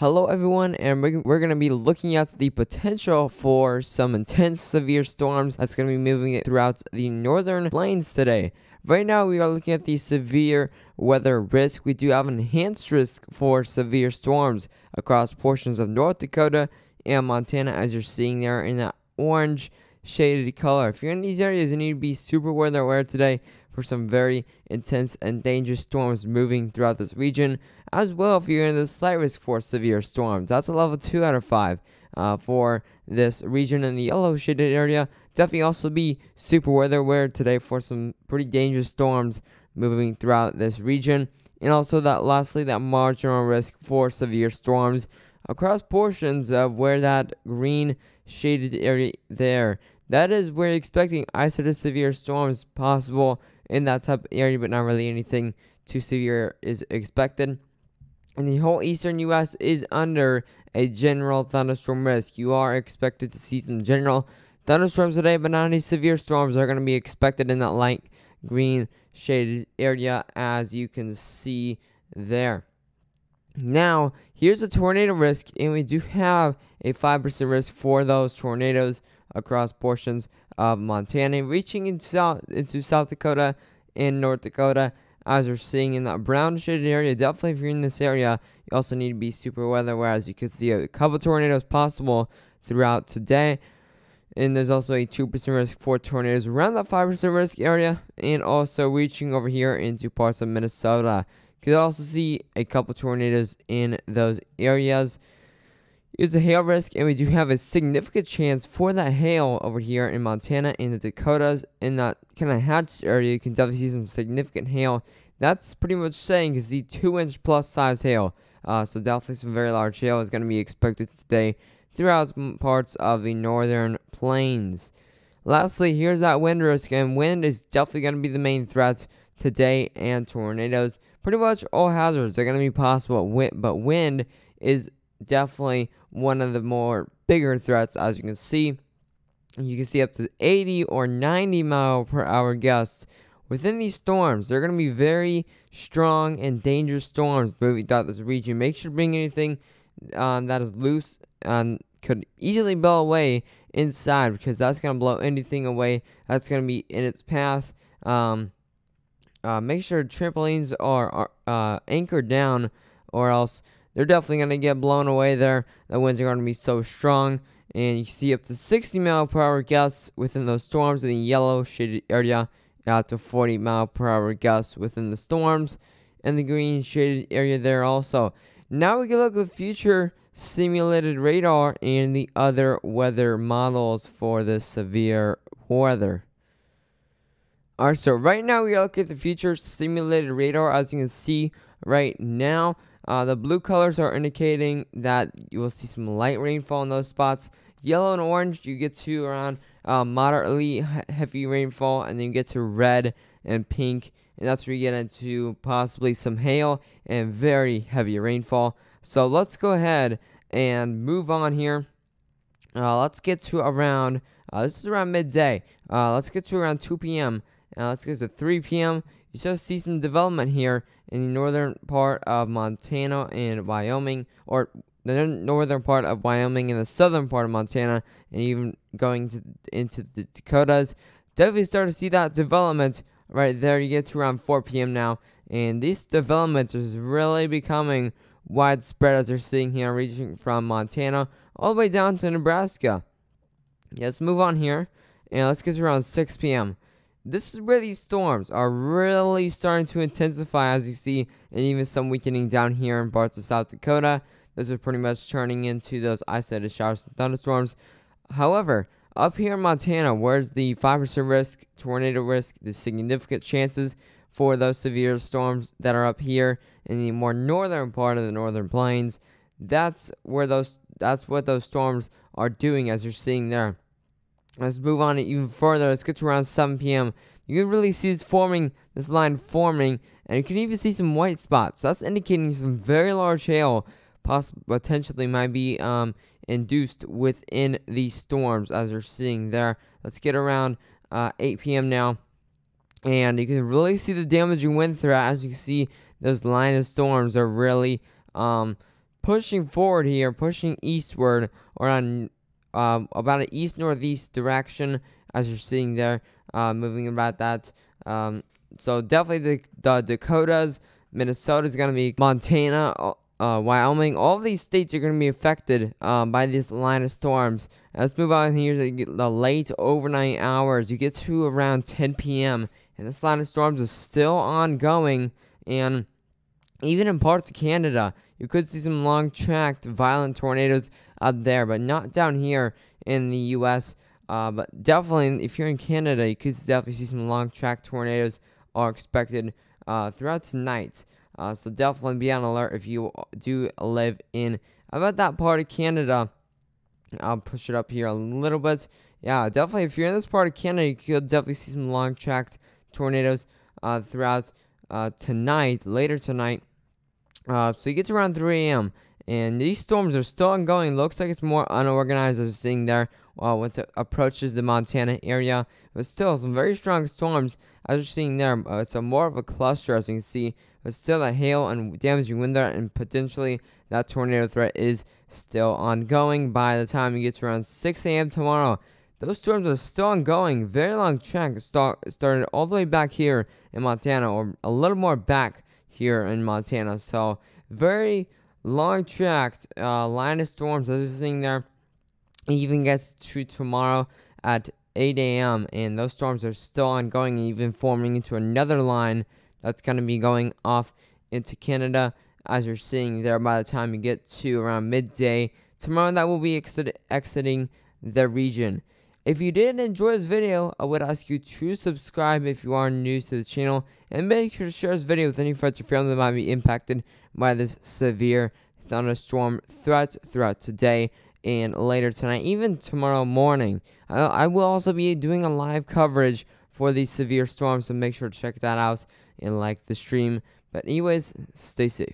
Hello everyone, and we're going to be looking at the potential for some intense severe storms that's going to be moving it throughout the northern plains today. Right now we are looking at the severe weather risk. We do have an enhanced risk for severe storms across portions of North Dakota and Montana, as you're seeing there in that orange shaded color. If you're in these areas, you need to be super weather aware today for some very intense and dangerous storms moving throughout this region, as well if you're in the slight risk for severe storms. That's a level 2 out of 5 for this region in the yellow shaded area. Definitely also be super weather aware today for some pretty dangerous storms moving throughout this region. And also lastly, that marginal risk for severe storms across portions of where that green shaded area there. That is where you're expecting isolated severe storms possible in that type of area, but not really anything too severe is expected. And the whole eastern U.S. is under a general thunderstorm risk. You are expected to see some general thunderstorms today, but not any severe storms are going to be expected in that light green shaded area, as you can see there. Now, here's a tornado risk, and we do have a 5% risk for those tornadoes across portions of Montana, reaching into South Dakota and North Dakota, as we're seeing in that brown shaded area. Definitely, if you're in this area, you also need to be super weather aware, as you can see a couple tornadoes possible throughout today. And there's also a 2% risk for tornadoes around that 5% risk area, and also reaching over here into parts of Minnesota. You could also see a couple tornadoes in those areas. Here's the hail risk, and we do have a significant chance for that hail over here in Montana and the Dakotas. In that kind of hatched area, you can definitely see some significant hail. That's pretty much saying you see 2-inch plus size hail. So definitely some very large hail is going to be expected today throughout parts of the northern plains. Lastly, here's that wind risk, and wind is definitely going to be the main threat today, and tornadoes. Pretty much all hazards are going to be possible, but wind is definitely one of the more bigger threats, as you can see. You can see up to 80 or 90 mile per hour gusts within these storms. They're going to be very strong and dangerous storms moving throughout this region. Make sure to bring anything that is loose and could easily blow away inside, because that's going to blow anything away that's going to be in its path. Make sure trampolines are anchored down, or else they're definitely going to get blown away there. The winds are going to be so strong, and you see up to 60 mile per hour gusts within those storms in the yellow shaded area, out to 40 mile per hour gusts within the storms, and the green shaded area there also. Now we can look at the future simulated radar and the other weather models for this severe weather. Alright, so right now we are looking at the future simulated radar. As you can see right now, the blue colors are indicating that you will see some light rainfall in those spots. Yellow and orange, you get to around moderately heavy rainfall, and then you get to red and pink, and that's where you get into possibly some hail and very heavy rainfall. So let's go ahead and move on here. Let's get to around, this is around midday. Let's get to around 2 p.m. Let's get to 3 p.m. You start to see some development here in the northern part of Montana and Wyoming, or the northern part of Wyoming and the southern part of Montana, and even going into the Dakotas. Definitely start to see that development right there. You get to around 4 p.m. now, and this development is really becoming widespread, as you're seeing here, reaching from Montana all the way down to Nebraska. Yeah, let's move on here, and let's get to around 6 p.m. This is where these storms are really starting to intensify, as you see, and even some weakening down here in parts of South Dakota. Those are pretty much turning into those isolated showers and thunderstorms. However, up here in Montana, where's the 5% risk, tornado risk, the significant chances for those severe storms that are up here in the more northern part of the northern plains, that's what those storms are doing, as you're seeing there. Let's move on even further. Let's get to around 7 p.m. You can really see this line forming, and you can even see some white spots. That's indicating some very large hail potentially might be induced within these storms, as you're seeing there. Let's get around 8 p.m. now, and you can really see the damaging wind threat. As you can see, those line of storms are really pushing forward here, pushing eastward, or on about an east-northeast direction, as you're seeing there, moving about that. So definitely the Dakotas, Minnesota is going to be, Montana, Wyoming, all of these states are going to be affected by this line of storms. Let's move on here to the late overnight hours. You get to around 10 p.m. and this line of storms is still ongoing, and even in parts of Canada, you could see some long-tracked violent tornadoes up there, but not down here in the U.S. But definitely, if you're in Canada, you could definitely see some long-tracked tornadoes are expected throughout tonight. So definitely be on alert if you do live in about that part of Canada. I'll push it up here a little bit. Yeah, definitely if you're in this part of Canada, you could definitely see some long-tracked tornadoes throughout tonight, later tonight. So you get to around 3 a.m. and these storms are still ongoing. Looks like it's more unorganized, as you're seeing there, once it approaches the Montana area. But still, some very strong storms, as you're seeing there. It's more of a cluster, as you can see. But still, the hail and damaging wind there, and potentially that tornado threat is still ongoing by the time you get to around 6 a.m. tomorrow. Those storms are still ongoing. Very long track started all the way back here in Montana, or a little more back here in Montana. So very long tracked line of storms, as you're seeing there. It even gets to tomorrow at 8 a.m. and those storms are still ongoing, and even forming into another line that's going to be going off into Canada, as you're seeing there. By the time you get to around midday tomorrow, that will be exiting the region. If you did enjoy this video, I would ask you to subscribe if you are new to the channel, and make sure to share this video with any friends or family that might be impacted by this severe thunderstorm threat throughout today and later tonight, even tomorrow morning. I will also be doing a live coverage for these severe storms, so make sure to check that out and like the stream. But anyways, stay safe.